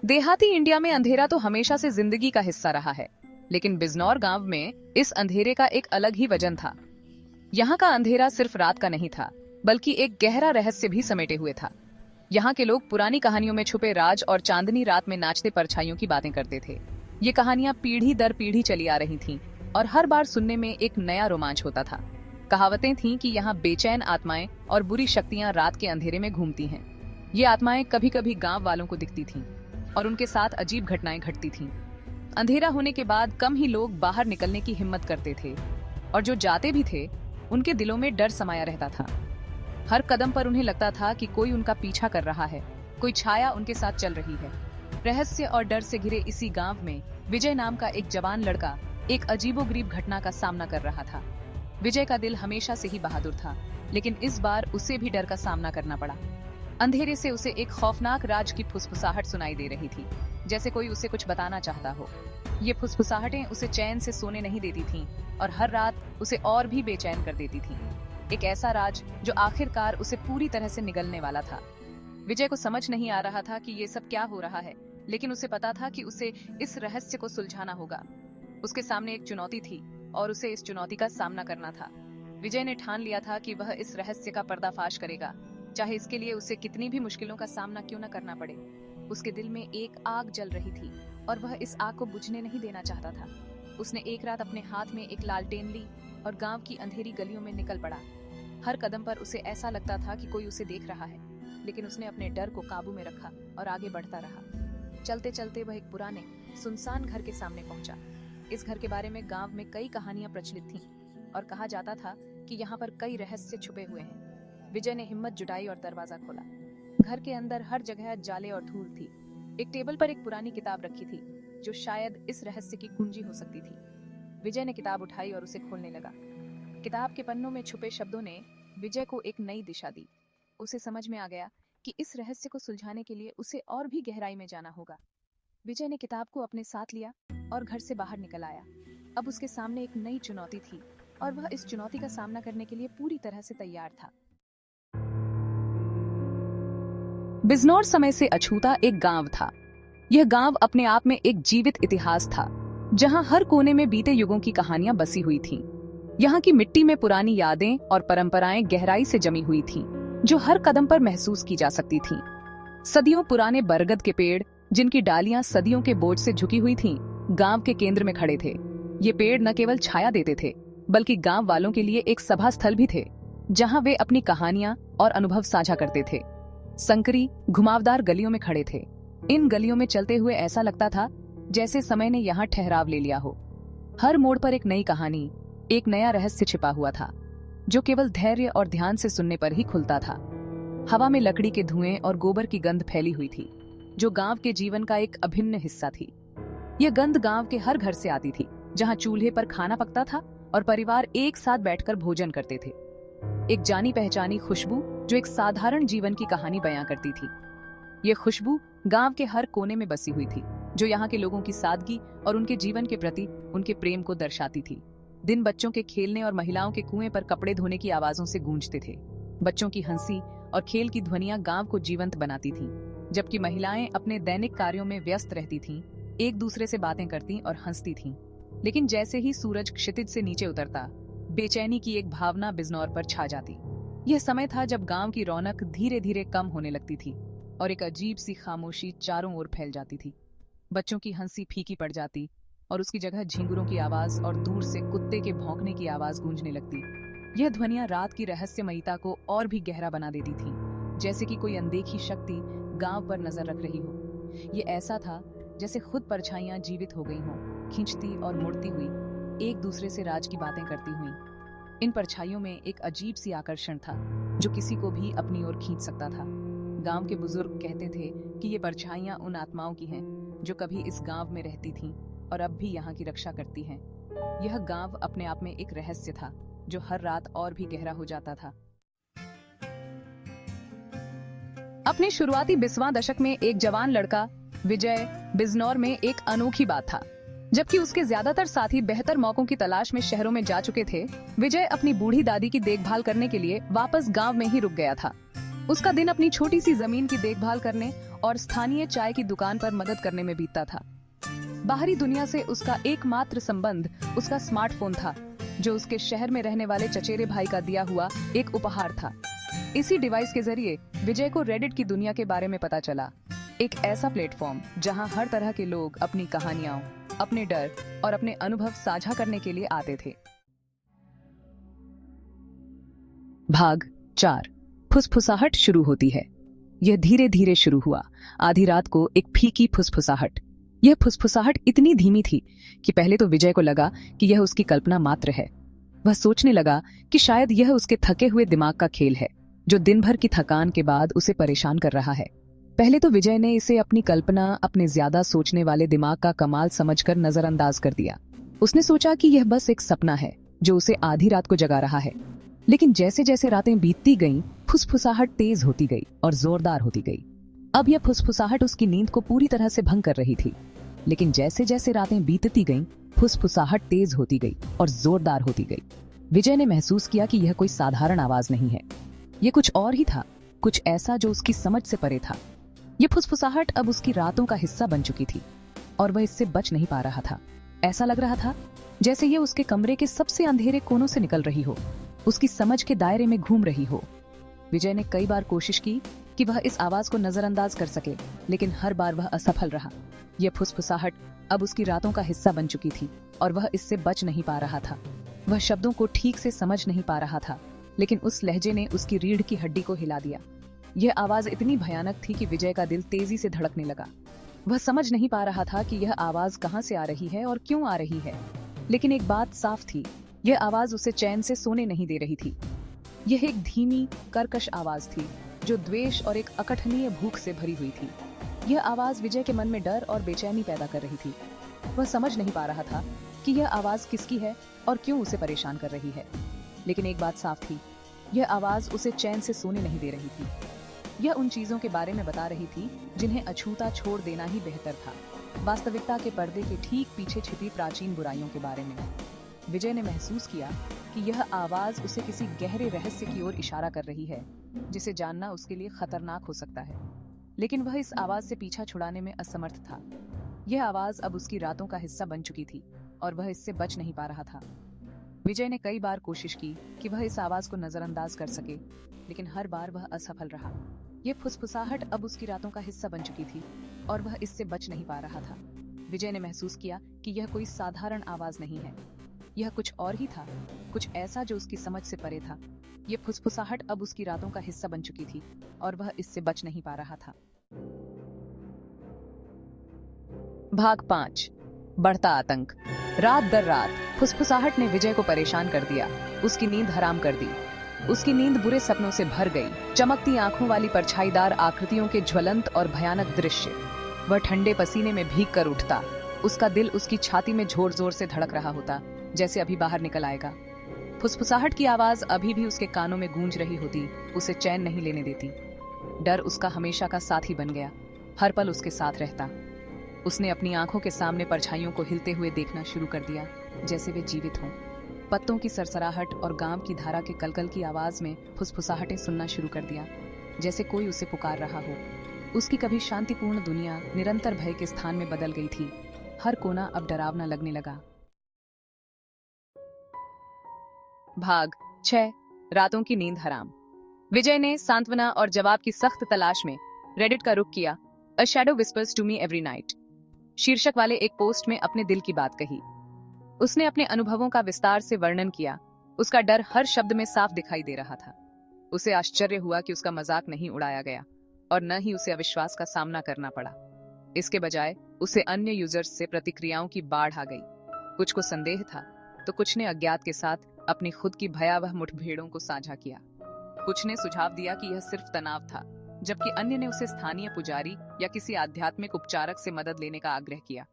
देहाती इंडिया में अंधेरा तो हमेशा से जिंदगी का हिस्सा रहा है, लेकिन बिजनौर गांव में इस अंधेरे का एक अलग ही वजन था। यहाँ का अंधेरा सिर्फ रात का नहीं था, बल्कि एक गहरा रहस्य भी समेटे हुए था। यहाँ के लोग पुरानी कहानियों में छुपे राज और चांदनी रात में नाचते परछाइयों की बातें करते थे। ये कहानियां पीढ़ी दर पीढ़ी चली आ रही थीं और हर बार सुनने में एक नया रोमांच होता था। कहावतें थीं कि यहाँ बेचैन आत्माएं और बुरी शक्तियां रात के अंधेरे में घूमती हैं। ये आत्माएं कभी कभी गांव वालों को दिखती थीं और उनके साथ अजीब घटनाएं घटती थीं। अंधेरा होने के बाद कम ही लोग बाहर निकलने की हिम्मत करते थे और जो जाते भी थे उनके दिलों में डर समाया रहता था। हर कदम पर उन्हें लगता था कि कोई उनका पीछा कर रहा है, कोई छाया उनके साथ चल रही है। रहस्य और डर से घिरे इसी गांव में विजय नाम का एक जवान लड़का एक अजीबोगरीब घटना का सामना कर रहा था। विजय का दिल हमेशा से ही बहादुर था, लेकिन इस बार उसे भी डर का सामना करना पड़ा। अंधेरे से उसे एक खौफनाक राज की फुसफुसाहट सुनाई दे रही थी, जैसे कोई उसे कुछ बताना चाहता हो। ये फुसफुसाहटें उसे चैन से सोने नहीं देती थीं और हर रात उसे और भी बेचैन कर देती थीं। एक ऐसा राज जो आखिरकार उसे पूरी तरह से निगलने वाला था। विजय को समझ नहीं आ रहा था कि ये सब क्या हो रहा है, लेकिन उसे पता था कि उसे इस रहस्य को सुलझाना होगा। उसके सामने एक चुनौती थी और उसे इस चुनौती का सामना करना था। विजय ने ठान लिया था कि वह इस रहस्य का पर्दाफाश करेगा, चाहे इसके लिए उसे कितनी भी मुश्किलों का सामना क्यों न करना पड़े। उसके दिल में एक आग जल रही थी और वह इस आग को बुझने नहीं देना चाहता था। उसने एक रात अपने हाथ में एक लालटेन ली और गांव की अंधेरी गलियों में निकल पड़ा। हर कदम पर उसे ऐसा लगता था कि कोई उसे देख रहा है, लेकिन उसने अपने डर को काबू में रखा और आगे बढ़ता रहा। चलते चलते वह एक पुराने सुनसान घर के सामने पहुंचा। इस घर के बारे में गांव में कई कहानियां प्रचलित थीं और कहा जाता था कि यहाँ पर कई रहस्य छुपे हुए हैं। विजय ने हिम्मत जुटाई और दरवाजा खोला। घर के अंदर हर जगह जाले और धूल थी। एक टेबल पर एक पुरानी किताब रखी थी जो शायद इस रहस्य की कुंजी हो सकती थी। विजय ने किताब उठाई और उसे खोलने लगा। किताब के पन्नों में छुपे शब्दों ने विजय को एक नई दिशा दी। उसे समझ में आ गया कि इस रहस्य को सुलझाने के लिए उसे और भी गहराई में जाना होगा। विजय ने किताब को अपने साथ लिया और घर से बाहर निकल आया। अब उसके सामने एक नई चुनौती थी और वह इस चुनौती का सामना करने के लिए पूरी तरह से तैयार था। बिजनौर समय से अछूता एक गांव था। यह गांव अपने आप में एक जीवित इतिहास था, जहां हर कोने में बीते युगों की कहानियां बसी हुई थीं। यहाँ की मिट्टी में पुरानी यादें और परंपराएं गहराई से जमी हुई थीं, जो हर कदम पर महसूस की जा सकती थीं। सदियों पुराने बरगद के पेड़, जिनकी डालियां सदियों के बोझ से झुकी हुई थीं, गांव के केंद्र में खड़े थे। ये पेड़ न केवल छाया देते थे, बल्कि गांव वालों के लिए एक सभा स्थल भी थे, जहां वे अपनी कहानियां और अनुभव साझा करते थे। संकरी, घुमावदार गलियों में खड़े थे। इन गलियों में चलते हुए ऐसा लगता था जैसे समय ने यहाँ ठहराव ले लिया हो। हर मोड़ पर एक नई कहानी, एक नया रहस्य छिपा हुआ था, जो केवल धैर्य और ध्यान से सुनने पर ही खुलता था। हवा में लकड़ी के धुएं और गोबर की गंध फैली हुई थी, जो गांव के जीवन का एक अभिन्न हिस्सा थी। यह गंध गांव के हर घर से आती थी, जहां चूल्हे पर खाना पकता था और परिवार एक साथ बैठकर भोजन करते थे। एक जानी पहचानी खुशबू जो एक साधारण जीवन की कहानी बयां करती थी। यह खुशबू गांव के हर कोने में बसी हुई थी, जो यहाँ के लोगों की सादगी और उनके जीवन के प्रति उनके प्रेम को दर्शाती थी। दिन बच्चों के खेलने और महिलाओं के कुएं पर कपड़े धोने की आवाजों से गूंजते थे। बच्चों की हंसी और खेल की ध्वनियां गांव को जीवंत बनाती थीं, जबकि महिलाएं अपने दैनिक कार्यों में व्यस्त रहती थीं, एक दूसरे से बातें करती और हंसती थीं। लेकिन जैसे ही सूरज क्षितिज से नीचे उतरता, बेचैनी की एक भावना बिजनौर पर छा जाती। यह समय था जब गांव की रौनक धीरे धीरे कम होने लगती थी और एक अजीब सी खामोशी चारों ओर फैल जाती थी। बच्चों की हंसी फीकी पड़ जाती और उसकी जगह झिंगुरों की आवाज और दूर से कुत्ते के भौंकने की आवाज गूंजने लगती। यह ध्वनियां रात की रहस्यमयता को और भी गहरा बना देती थीं, जैसे कि कोई अनदेखी शक्ति गांव पर नजर रख रही हो। ये ऐसा था जैसे खुद परछाइयां जीवित हो गई हों, खींचती और मुड़ती हुई, एक दूसरे से राज की बातें करती हुई। इन परछाइयों में एक अजीब सी आकर्षण था, जो किसी को भी अपनी ओर खींच सकता था। गांव के बुजुर्ग कहते थे कि ये परछाइयां उन आत्माओं की हैं, जो कभी इस गांव में रहती थीं और अब भी यहाँ की रक्षा करती हैं। यह गांव अपने आप में एक रहस्य था, जो हर रात और भी गहरा हो जाता था। अपने शुरुआती 20वां दशक में एक जवान लड़का विजय बिजनौर में एक अनोखी बात था। जबकि उसके ज्यादातर साथी बेहतर मौकों की तलाश में शहरों में जा चुके थे, विजय अपनी बूढ़ी दादी की देखभाल करने के लिए वापस गांव में ही रुक गया था। उसका दिन अपनी छोटी सी जमीन की देखभाल करने और स्थानीय चाय की दुकान पर मदद करने में बीतता था। बाहरी दुनिया से उसका एकमात्र संबंध उसका स्मार्टफोन था, जो उसके शहर में रहने वाले चचेरे भाई का दिया हुआ एक उपहार था। इसी डिवाइस के जरिए विजय को रेडिट की दुनिया के बारे में पता चला, एक ऐसा प्लेटफॉर्म जहां हर तरह के लोग अपनी कहानियां, अपने डर और अपने अनुभव साझा करने के लिए आते थे। भाग 4। फुसफुसाहट शुरू होती है। यह धीरे धीरे शुरू हुआ। आधी रात को एक फीकी फुसफुसाहट। यह फुसफुसाहट इतनी धीमी थी कि पहले तो विजय को लगा कि यह उसकी कल्पना मात्र है। वह सोचने लगा कि शायद यह उसके थके हुए दिमाग का खेल है, जो दिन भर की थकान के बाद उसे परेशान कर रहा है। पहले तो विजय ने इसे अपनी कल्पना, अपने ज्यादा सोचने वाले दिमाग का कमाल समझकर नजरअंदाज कर दिया। उसने सोचा कि यह बस एक सपना है जो उसे आधी रात को जगा रहा है। लेकिन जैसे जैसे रातें बीतती गईं, फुसफुसाहट तेज होती गई और जोरदार होती गई। अब यह फुसफुसाहट उसकी नींद को पूरी तरह से भंग कर रही थी। लेकिन जैसे जैसे रातें बीतती गईं, फुसफुसाहट तेज होती गई और जोरदार होती गई। विजय ने महसूस किया कि यह कोई साधारण आवाज नहीं है, यह कुछ और ही था, कुछ ऐसा जो उसकी समझ से परे था। यह फुसफुसाहट अब उसकी रातों का हिस्सा बन चुकी थी और वह इससे बच नहीं पा रहा था। ऐसा लग रहा था जैसे यह उसके कमरे के सबसे अंधेरे कोनों से निकल रही हो, उसकी समझ के दायरे में घूम रही हो। विजय ने कई बार कोशिश की कि वह इस आवाज को नजरअंदाज कर सके, लेकिन हर बार वह असफल रहा। यह फुसफुसाहट अब उसकी रातों का हिस्सा बन चुकी थी और वह इससे बच नहीं पा रहा था। वह शब्दों को ठीक से समझ नहीं पा रहा था, लेकिन उस लहजे ने उसकी रीढ़ की हड्डी को हिला दिया। यह आवाज इतनी भयानक थी कि विजय का दिल तेजी से धड़कने लगा। वह समझ नहीं पा रहा था कि यह आवाज कहां से आ रही है और क्यों आ रही है, लेकिन एक बात साफ थी, यह आवाज उसे चैन से सोने नहीं दे रही थी। यह एक धीमी, कर्कश आवाज थी जो द्वेष और एक अकथनीय भूख से भरी हुई थी। यह आवाज विजय के मन में डर और बेचैनी पैदा कर रही थी। वह समझ नहीं पा रहा था कि यह आवाज किसकी है और क्यों उसे परेशान कर रही है, लेकिन एक बात साफ थी, यह आवाज उसे चैन से सोने नहीं दे रही थी। यह उन चीजों के बारे में बता रही थी जिन्हें अछूता छोड़ देना ही बेहतर था, वास्तविकता के पर्दे के ठीक पीछे छिपी प्राचीन बुराइयों के बारे में। विजय ने महसूस किया कि यह आवाज उसे किसी गहरे रहस्य की ओर इशारा कर रही है, जिसे जानना उसके लिए खतरनाक हो सकता है, लेकिन वह इस आवाज से पीछा छुड़ाने में असमर्थ था। यह आवाज अब उसकी रातों का हिस्सा बन चुकी थी और वह इससे बच नहीं पा रहा था। विजय ने कई बार कोशिश की कि वह इस आवाज को नजरअंदाज कर सके, लेकिन हर बार वह असफल रहा। यह फुसफुसाहट अब उसकी रातों का हिस्सा बन चुकी थी और वह इससे बच नहीं पा रहा था। विजय ने महसूस किया कि यह कोई साधारण आवाज नहीं है, यह कुछ और ही था, कुछ ऐसा जो उसकी समझ से परे था। यह फुसफुसाहट अब उसकी रातों का हिस्सा बन चुकी थी और वह इससे बच नहीं पा रहा था। भाग 5। बढ़ता आतंक। रात दर रात फुसफुसाहट ने विजय को परेशान कर दिया, उसकी नींद हराम कर दी। उसकी नींद बुरे सपनों से भर गई, चमकती आंखों वाली परछाईदार आकृतियों के ज्वलंत और भयानक दृश्य। वह ठंडे पसीने में भीग कर उठता, उसका दिल उसकी छाती में जोर जोर से धड़क रहा होता, जैसे अभी बाहर निकल आएगा। फुसफुसाहट की आवाज अभी भी उसके कानों में गूंज रही होती, उसे चैन नहीं लेने देती। डर उसका हमेशा का साथी बन गया, हर पल उसके साथ रहता। उसने अपनी आंखों के सामने परछाइयों को हिलते हुए देखना शुरू कर दिया, जैसे वे जीवित हों। पत्तों की सरसराहट और गांव की धारा के कलकल की आवाज में फुसफुसाहटें सुनना शुरू कर दिया, जैसे कोई उसे पुकार रहा हो। उसकी कभी शांतिपूर्ण दुनिया निरंतर भय के स्थान में बदल गई थी। हर कोना अब डरावना लगने लगा। भाग 6। रातों की नींद हराम। विजय ने सांत्वना और जवाब की सख्त तलाश में रेडिट का रुख किया। A shadow whispers to me every night शीर्षक वाले एक पोस्ट में अपने दिल की बात कही। उसने अपने अनुभवों का विस्तार से वर्णन किया। उसका डर हर शब्द में साफ दिखाई दे रहा था। उसे आश्चर्य हुआ कि उसका मजाक नहीं उड़ाया गया और न ही उसे अविश्वास का सामना करना पड़ा। इसके बजाय उसे अन्य यूजर्स से प्रतिक्रियाओं की बाढ़ आ गई। कुछ को संदेह था तो कुछ ने अज्ञात के साथ अपनी खुद की भयावह मुठभेड़ों को साझा किया। कुछ ने सुझाव दिया कि यह सिर्फ तनाव था, जबकि अन्य ने उसे स्थानीय पुजारी या किसी आध्यात्मिक उपचारक से मदद लेने का आग्रह किया।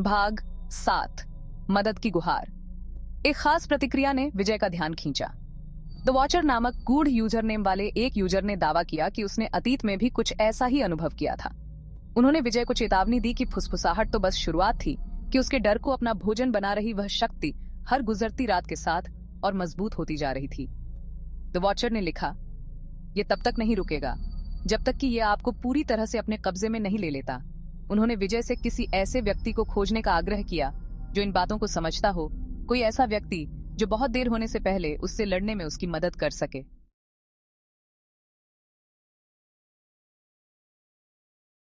भाग 7। मदद की गुहार। एक खास प्रतिक्रिया ने विजय का ध्यान खींचा। द वॉचर नामक गूढ़ यूजर नेम वाले एक यूजर ने दावा किया कि उसने अतीत में भी कुछ ऐसा ही अनुभव किया था। उन्होंने विजय को चेतावनी दी कि फुसफुसाहट तो बस शुरुआत थी, कि उसके डर को अपना भोजन बना रही वह शक्ति हर गुजरती रात के साथ और मजबूत होती जा रही थी। द वॉचर ने लिखा, ये तब तक नहीं रुकेगा जब तक कि ये आपको पूरी तरह से अपने कब्जे में नहीं ले लेता। उन्होंने विजय से किसी ऐसे व्यक्ति को खोजने का आग्रह किया जो इन बातों को समझता हो, कोई ऐसा व्यक्ति जो बहुत देर होने से पहले उससे लड़ने में उसकी मदद कर सके।